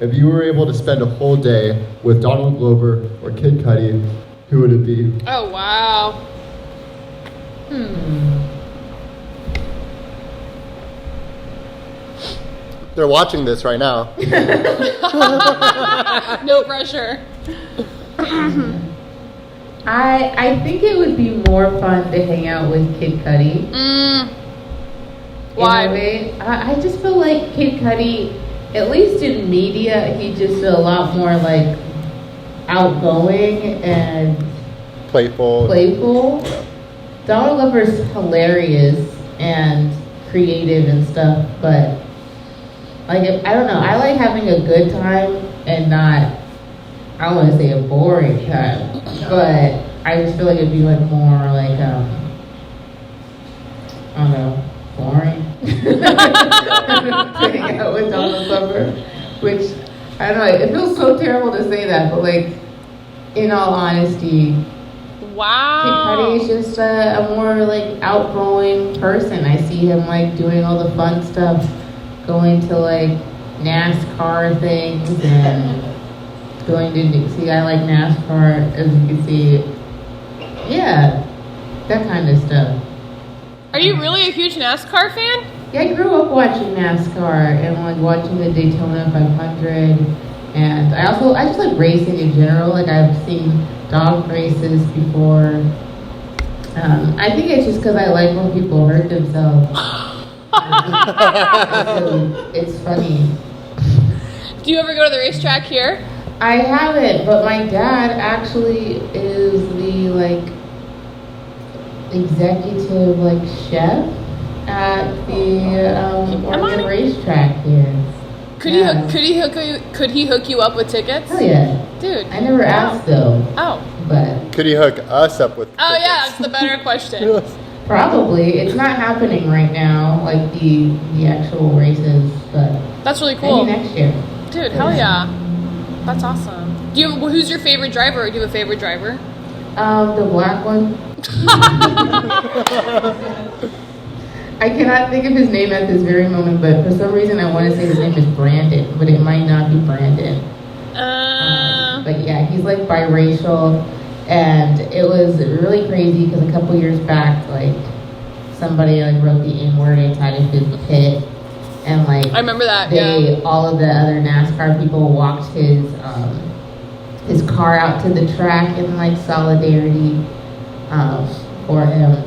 if you were able to spend a whole day with Donald Glover or Kid Cudi, who would it be? Oh, wow. They're watching this right now. No pressure. I think it would be more fun to hang out with Kid Cudi. Why? In a way. I just feel like Kid Cudi, at least in media, he just a lot more like outgoing and Playful. Donald Glover's hilarious and creative and stuff, but like I don't know, I like having a good time and not, I don't want to say a boring time, but I just feel like it'd be like more like I don't know, boring. To hang out with Donald Glover, which I don't know, it feels so terrible to say that, but like in all honesty, Wow. Kid Cudi is just a more like outgoing person. I see him like doing all the fun stuff, going to like NASCAR things and going to see. I like NASCAR, as you can see. Yeah, that kind of stuff. Are you really a huge NASCAR fan? Yeah, I grew up watching NASCAR and like watching the Daytona 500, and I just like racing in general. Like I've seen dog races before. I think it's just because I like when people hurt themselves. It's funny. Do you ever go to the racetrack here? I haven't, but my dad actually is the like executive like chef at the Oregon racetrack here. Could Yeah. Could he hook you up with tickets? Oh yeah. Dude. I never asked though, Oh. but Could he hook us up with? Oh yeah, that's the better question. probably it's not happening right now, like the actual races, but That's really cool. maybe next year. Dude, hell yeah. That's awesome. Who's your favorite driver? Do you have a favorite driver? The black one. I cannot think of his name at this very moment, but for some reason I want to say his name is Brandon, but it might not be Brandon. But yeah, he's like biracial, and it was really crazy because a couple years back, like somebody like wrote the N-word inside of his pit, and like I remember that. all of the other NASCAR people walked his car out to the track in like solidarity for him.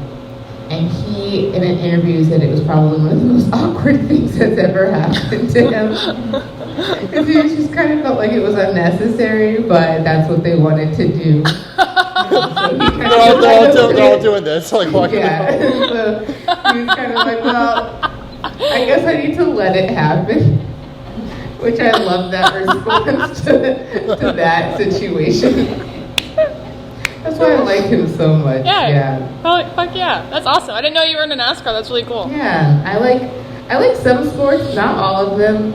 And he, in an interview, said it was probably one of the most awkward things that's ever happened to him. Because he just kind of felt like it was unnecessary, but that's what they wanted to do. They're all doing this, like walking Yeah. around. So he was kind of like, well, I guess I need to let it happen. Which I love that response to that situation. That's why I like him so much. Fuck yeah. That's awesome. I didn't know you were into NASCAR. That's really cool. Yeah, I like some sports, not all of them,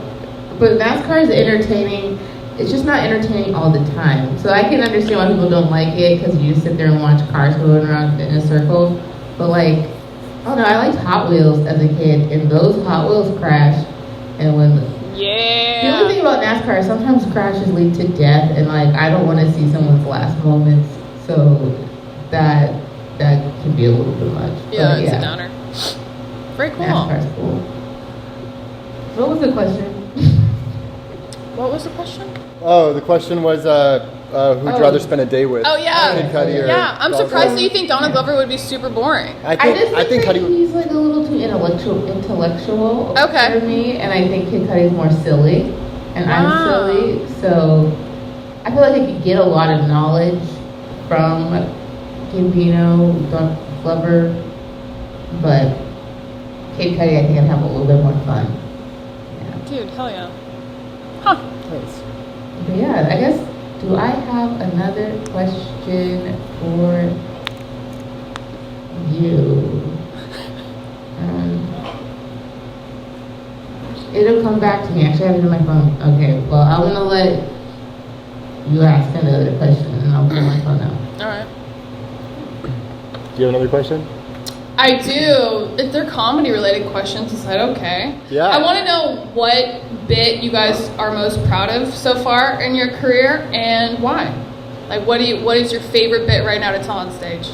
but NASCAR is entertaining. It's just not entertaining all the time. So I can understand why people don't like it because you just sit there and watch cars going around in a circle. But like, oh no, I liked Hot Wheels as a kid, and those Hot Wheels crash, and when the only thing about NASCAR is sometimes crashes lead to death, and like I don't want to see someone's last moments, so that can be a little bit much. Yeah, But it's a downer. Very cool. NASCAR's cool. What was the question? What was the question? Oh, the question was, who'd rather spend a day with? Oh yeah, Kid Cudi or I'm Donald surprised Glover? that you think Donald Glover would be super boring. I I think think Cudi. he's like a little too intellectual Okay. for me, and I think Kid Cudi's more silly, and I'm silly, so I feel like I could get a lot of knowledge from Gambino, Donald Glover, but Kid Cudi, I think I'd have a little bit more fun. Yeah. Dude, hell yeah. Huh. Nice. But yeah, I guess, do I have another question for you? It'll come back to me. Actually, I have it in my phone. Okay, well, I want to let you ask another question, and I'll pull my phone out. All right. Do you have another question? I do. If they're comedy related questions, is that okay? Yeah. I want to know what bit you guys are most proud of so far in your career and why. Like, what is your favorite bit right now to tell on stage?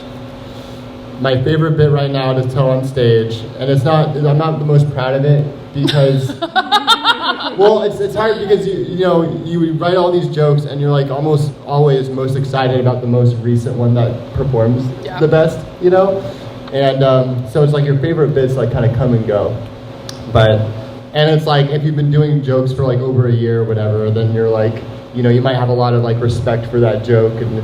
My favorite bit right now to tell on stage, and I'm not the most proud of it because, well, it's hard because you write all these jokes and you're like almost always most excited about the most recent one that performs the best, and so it's like your favorite bits like kind of come and go, and it's like if you've been doing jokes for like over a year or whatever, then you're like, you might have a lot of like respect for that joke, and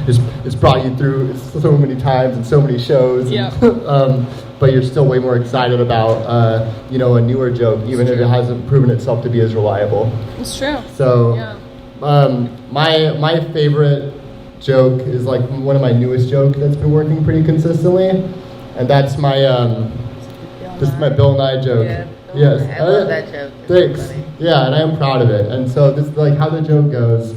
it's brought you through so many times and so many shows. And, but you're still way more excited about a newer joke, even if it hasn't proven itself to be as reliable. It's true. So, my favorite joke is like one of my newest jokes that's been working pretty consistently, and that's my my Bill Nye joke. Yeah. Yes, I love that joke. It's Thanks. funny. Yeah, and I am proud of it. And so this like how the joke goes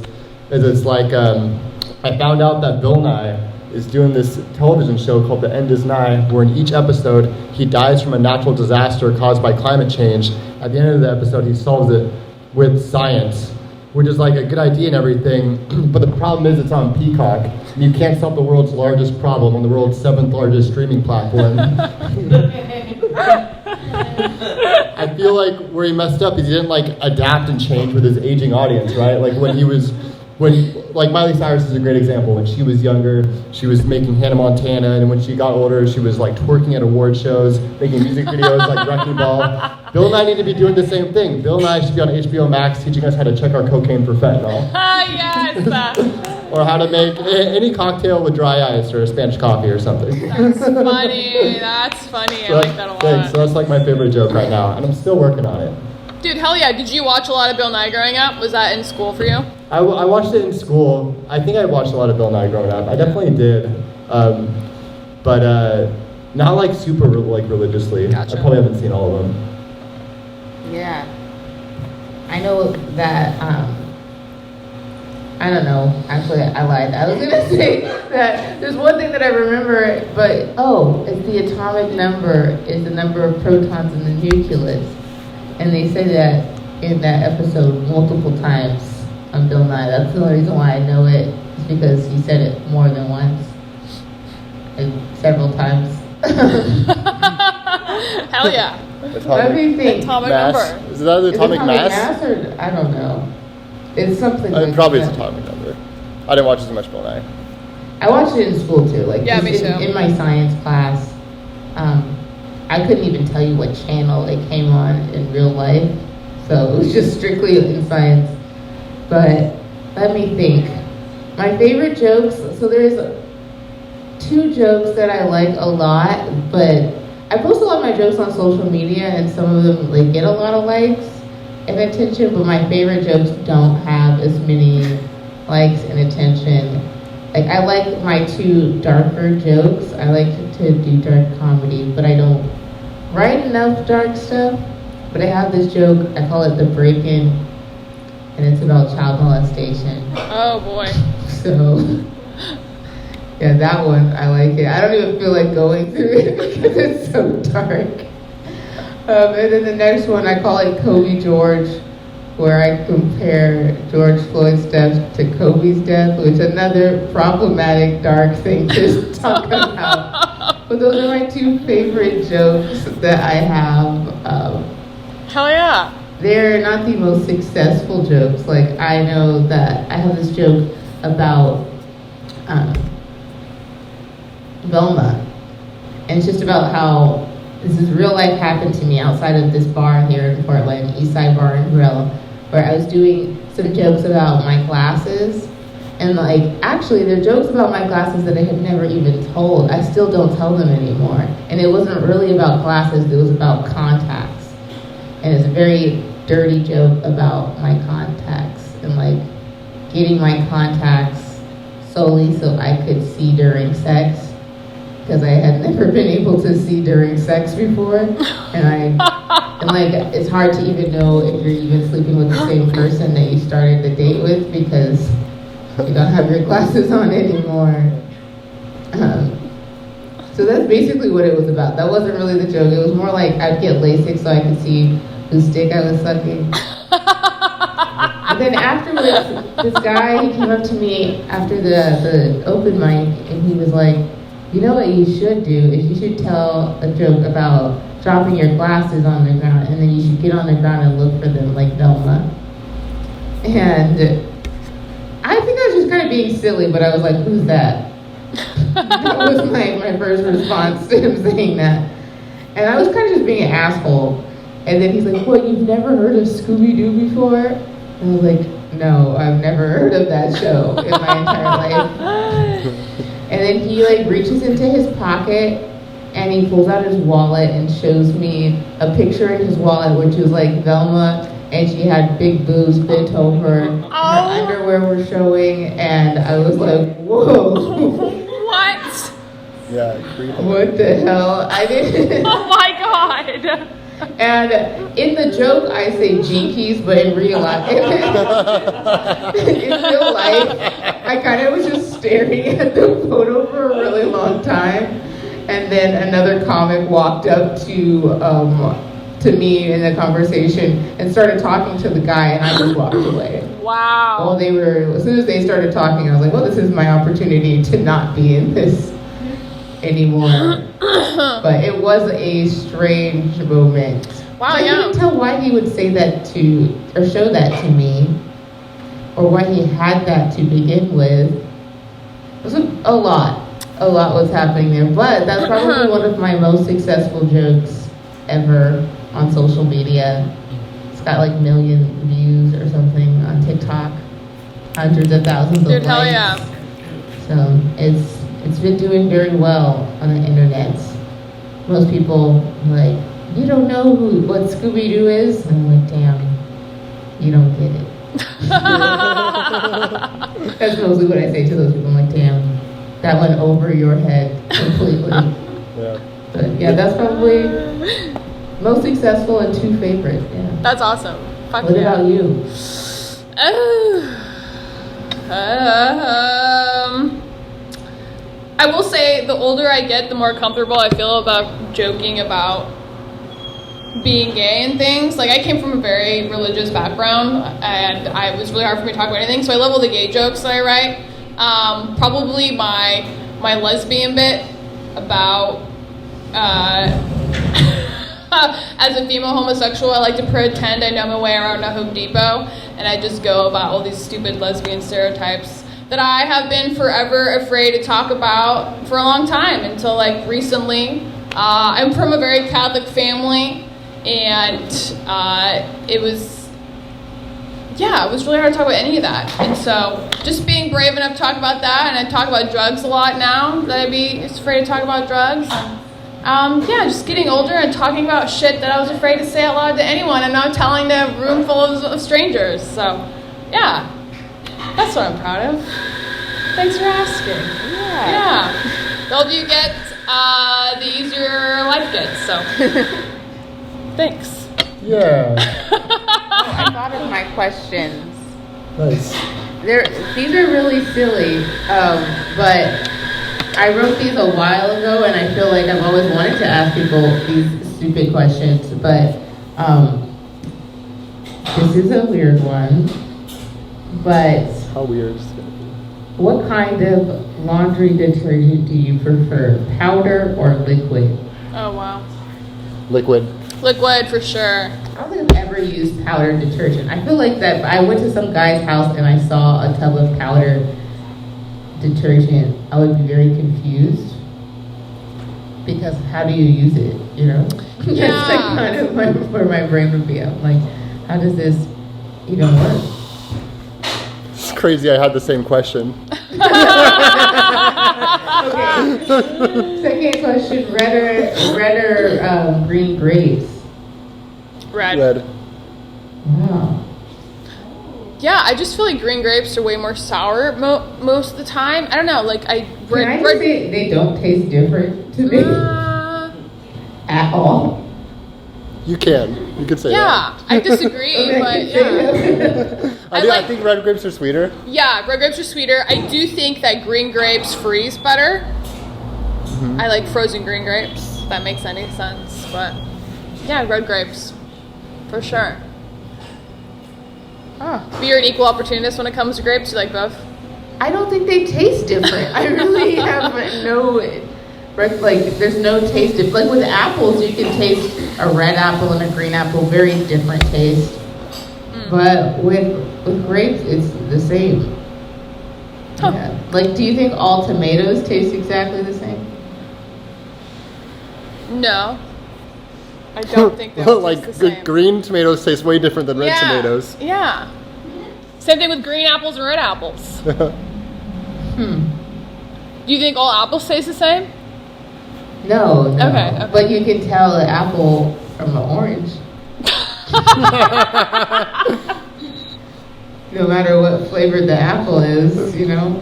is it's like I found out that Bill Nye is doing this television show called The End Is Nigh, where in each episode he dies from a natural disaster caused by climate change. At the end of the episode, he solves it with science, which is like a good idea and everything. But the problem is it's on Peacock, and you can't solve the world's largest problem on the world's 7th largest streaming platform. I feel like where he messed up is he didn't like adapt and change with his aging audience, right? Like when Miley Cyrus is a great example. When she was younger, she was making Hannah Montana, and when she got older, she was like twerking at award shows, making music videos like Wrecking Ball. Bill and I need to be doing the same thing. Bill and I should be on HBO Max teaching us how to check our cocaine for fentanyl. Yes! Or how to make any cocktail with dry ice or a Spanish coffee or something. That's funny. That's funny. I like that a lot. Thanks. So that's like my favorite joke right now, and I'm still working on it. Dude, hell yeah. Did you watch a lot of Bill Nye growing up? Was that in school for you? I watched it in school. I think I watched a lot of Bill Nye growing up. I definitely did, but not like super like religiously. Gotcha. I probably haven't seen all of them. Yeah. I know that, I don't know. Actually, I lied. I was going to say that there's one thing that I remember, but, it's the atomic number is the number of protons in the nucleus. And they say that in that episode multiple times on Bill Nye. That's the only reason why I know it, is because he said it more than once. And several times. Hell yeah. Let me think. Atomic mass. number. Is that the atomic mass? Or, I don't know. It's something like Probably it's that. atomic number. I didn't watch as much Bill Nye. I watched it in school too. Like Yeah, me just too. in my science class. I couldn't even tell you what channel it came on in real life. So it was just strictly in science. But let me think. My favorite jokes, so there's two jokes that I like a lot, but I post a lot of my jokes on social media, and some of them like get a lot of likes and attention, but my favorite jokes don't have as many likes and attention. Like, I like my two darker jokes. I like to do dark comedy, but I don't write enough dark stuff. But I have this joke, I call it the break-in, and it's about child molestation. Oh boy. So, yeah, that one, I like it. I don't even feel like going through it because it's so dark. And then the next one, I call it Kobe George, where I compare George Floyd's death to Kobe's death, which is another problematic, dark thing to talk about. But those are my two favorite jokes that I have. Hell yeah. They're not the most successful jokes. Like, I know that I have this joke about Velma. And it's just about how this is real life happened to me outside of this bar here in Portland, Eastside Bar and Grill, where I was doing some jokes about my glasses. And like, actually, they're jokes about my glasses that I had never even told. I still don't tell them anymore. And it wasn't really about glasses, it was about contacts. And it's a very dirty joke about my contacts and like getting my contacts solely so I could see during sex, because I had never been able to see during sex before. And like, it's hard to even know if you're even sleeping with the same person that you started the date with, because you don't have your glasses on anymore. So that's basically what it was about. That wasn't really the joke. It was more like I'd get LASIK so I could see whose dick I was sucking. And then afterwards, this guy, he came up to me after the open mic, and he was like, you know what you should do is you should tell a joke about dropping your glasses on the ground, and then you should get on the ground and look for them like Velma. And I think I was just kind of being silly, but I was like, who's that? That was my first response to him saying that. And I was kind of just being an asshole. And then he's like, what, you've never heard of Scooby-Doo before? And I was like, no, I've never heard of that show in my entire life. And then he like reaches into his pocket and he pulls out his wallet and shows me a picture in his wallet, which was like Velma, and she had big boobs bent over. Her underwear were showing, and I was like, whoa. What? Yeah, creepy. What the hell? I didn't. Oh my god. And in the joke, I say jinkies, but in real life, I kind of was just staring at the photo for a really long time. And then another comic walked up to me in the conversation and started talking to the guy, and I just walked away. Wow. As soon as they started talking, I was like, well, this is my opportunity to not be in this anymore. But it was a strange moment. Wow, I yeah. couldn't tell why he would say that or show that to me, or why he had that to begin with. It was a lot was happening there, but that's probably one of my most successful jokes ever on social media. It's got like 1 million views or something on TikTok, hundreds of thousands of likes. Hell yeah. So it's been doing very well on the internet. Most people are like, you don't know what Scooby-Doo is? And I'm like, damn, you don't get it. That's mostly what I say to those people. I'm like, damn, that went over your head completely. Yeah. But yeah, that's probably most successful and two favorite. Yeah. That's awesome. Fuck What yeah. about you? I will say the older I get, the more comfortable I feel about joking about being gay and things. Like, I came from a very religious background, and it was really hard for me to talk about anything, so I love all the gay jokes that I write. Probably my lesbian bit about as a female homosexual, I like to pretend I know my way around a Home Depot, and I just go about all these stupid lesbian stereotypes that I have been forever afraid to talk about for a long time, until like recently. I'm from a very Catholic family, and it was yeah, it was really hard to talk about any of that. And so just being brave enough to talk about that, and I talk about drugs a lot now that I'd be afraid to talk about drugs. Yeah, just getting older and talking about shit that I was afraid to say out loud to anyone, and now telling a room full of strangers. So, yeah, that's what I'm proud of. Thanks for asking. Yeah. The older you get, the easier life gets, so thanks. Yeah. I thought of my questions. Nice. These are really silly, but I wrote these a while ago, and I feel like I've always wanted to ask people these stupid questions, but this is a weird one. But How weird is it gonna be? what kind of laundry detergent do you prefer, powder or liquid? Oh, wow. Liquid. Liquid for sure. I don't think I've ever used powder detergent. I feel like that I went to some guy's house and I saw a tub of powder detergent, I would be very confused because how do you use it, you know? Yeah. That's like kind of where my brain would be. I'm like, how does this even work? It's crazy I had the same question. Okay. Second question, red or green grapes? Red. Wow. Yeah, I just feel like green grapes are way more sour most of the time. I don't know, like Can I just say they don't taste different to me at all? You can. You could say yeah, that. I disagree, but yeah. I think red grapes are sweeter. Yeah, red grapes are sweeter. I do think that green grapes freeze better. I like frozen green grapes. If that makes any sense, but yeah, red grapes for sure. Huh. But you're an equal opportunist when it comes to grapes. You like both? I don't think they taste different. I really have there's no taste. Like with apples, you can taste a red apple and a green apple, very different taste. But with grapes, it's the same. Huh. Yeah. Like, do you think all tomatoes taste exactly the same? No. I don't think they all Like taste the same. green tomatoes taste way different than red tomatoes. Yeah. Same thing with green apples and red apples. Do you think all apples taste the same? No. Okay. But you can tell an apple from an orange. No matter what flavor the apple is, you know.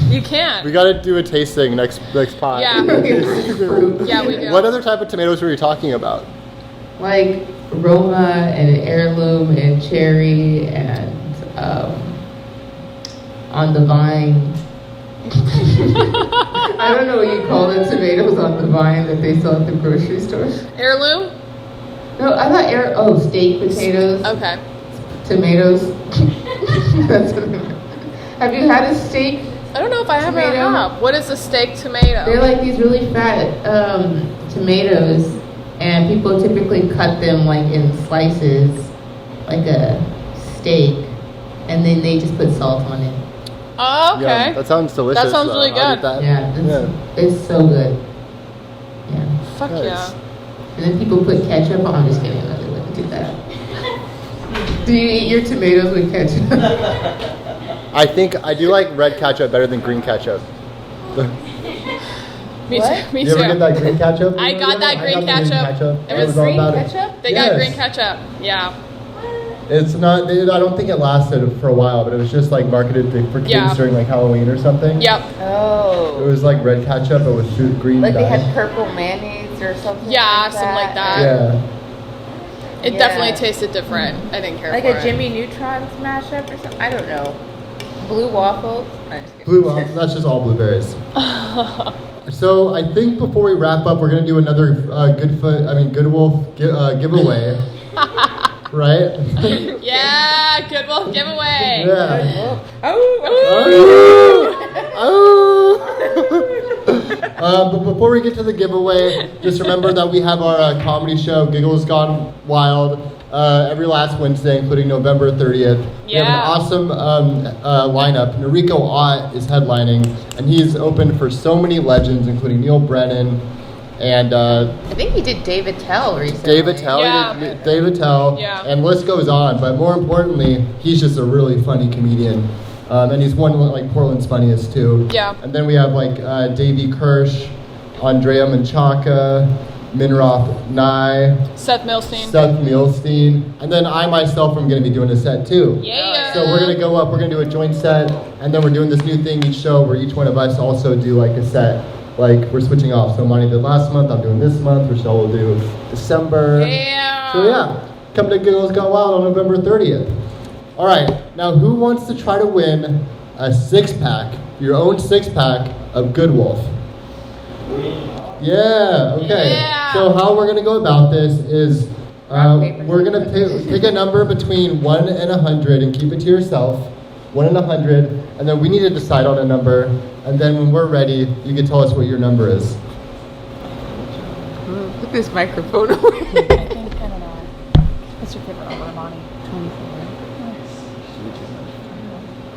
You can. We gotta do a tasting next pod. Yeah. Fruit. Yeah, we do. What other type of tomatoes were you talking about? Like Roma and heirloom and cherry and on the vine. I don't know what you call the tomatoes on the vine that they sell at the grocery store. Heirloom? No, I thought steak potatoes. Okay. Tomatoes. That's what I meant. Have you had a steak? I don't know if I ever Tomato. have. What is a steak tomato? They're like these really fat tomatoes, and people typically cut them like in slices, like a steak, and then they just put salt on it. Oh, okay. Yum. That sounds delicious. That sounds really I'll eat good. that. Yeah, it's so good. Yeah. Fuck Nice. yeah. And then people put ketchup on. I'm just kidding. No, they wouldn't do that. Do you eat your tomatoes with ketchup? I think I do like red ketchup better than green ketchup. Me What? too. Me You ever too. get that green ketchup? I got that green got the ketchup. It was all green about it. ketchup? They got Yes. green ketchup. Yeah. It's not. I don't think it lasted for a while, but it was just like marketed for kids Yeah. during like Halloween or something. Yep. It Oh. was like red ketchup, but with green Like they dye. had purple mayonnaise or something. Yeah, like something like that. Yeah. It Yeah. definitely tasted different. I didn't care Like for a it. Jimmy Neutron mashup or something. I don't know. Blue waffles. I'm just kidding. Blue. Well, that's just all blueberries. So I think before we wrap up, we're gonna do another Good Wolf giveaway. Right? Yeah, Good Wolf giveaway. Yeah. Oh. But before we get to the giveaway, just remember that we have our comedy show, Giggles Gone Wild, every last Wednesday, including November 30th. We have an Yeah. awesome lineup. Nariko Ott is headlining, and he's opened for so many legends, including Neil Brennan, And I think he did David Tell recently. David Tell, Yeah. David Tell, Yeah. and the list goes on. But more importantly, he's just a really funny comedian, and he's one of like Portland's funniest too. Yeah. And then we have like Davey Kirsch, Andrea Menchaca, Minroth Nye, Seth Milstein. Seth Milstein, and then I myself am going to be doing a set too. Yeah. So we're going to go up, we're going to do a joint set, and then we're doing this new thing each show where each one of us also do like a set. Like we're switching off. So Imani did last month, I'm doing this month, Rachelle will do December. Yeah. So yeah, come to Giggles Gone Wild on November 30th. All right, now who wants to try to win a 6-pack, your own 6-pack of Good Wolf? Yeah, okay. Yeah. So how we're going to go about this is Rock, paper, we're going to pick a number between 1 and 100 and keep it to yourself. 1 and 100, and then we need to decide on a number, and then when we're ready, you can tell us what your number is. Put this microphone away. I don't know. What's your favorite number, Imani? 24.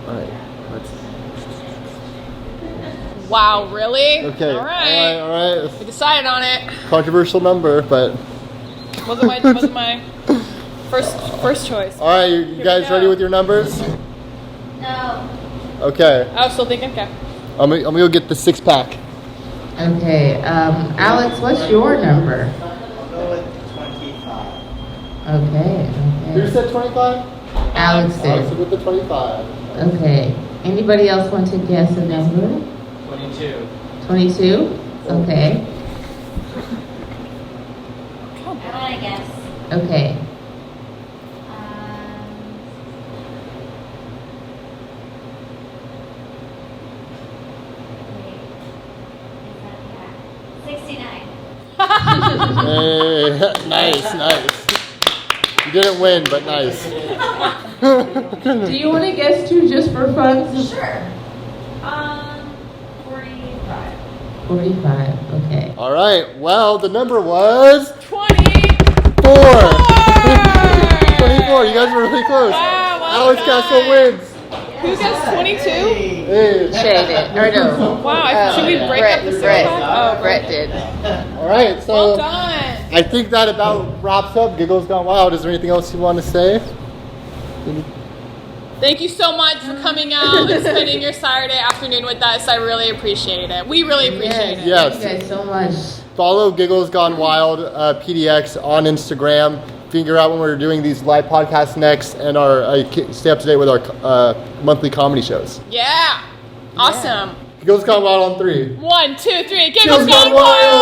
All right. Wow, really? Okay. All right. All right. We decided on it. Controversial number, but Wasn't my first choice. all right. You we guys go. ready with your numbers? No. Okay. I was still thinking, okay. I'm gonna go get the 6-pack. Okay, Alex, what's your number? I'll go with 25. Okay. Who said 25? Alex Alex did. with the 25. Okay. Anybody else want to guess a number? 22. 22? Okay. I want to guess. Okay. Wait. 69. Hey, nice. You didn't win, but nice. Do you want to guess too, just for fun? Sure. 45. 45. Okay. All right. Well, the number was 24! 24. You guys were really close. Wow, well Alex Castle done. wins. Who guessed 22? Hey. Shay did. Or no. Wow, should we break up the Brett. 6-pack? Oh, Brett did. All right. So Well done. I think that about wraps up Giggles Gone Wild. Is there anything else you want to say? Thank you so much for coming out and spending your Saturday afternoon with us. I really appreciate it. We really appreciate it. Yes. Thank you guys so much. Follow Giggles Gone Wild PDX on Instagram. Figure out when we're doing these live podcasts next, and stay up to date with our monthly comedy shows. Yeah. Awesome. Giggles Gone Wild on 3. 1, 2, 3. Giggles Giggles Gone Gone Wild!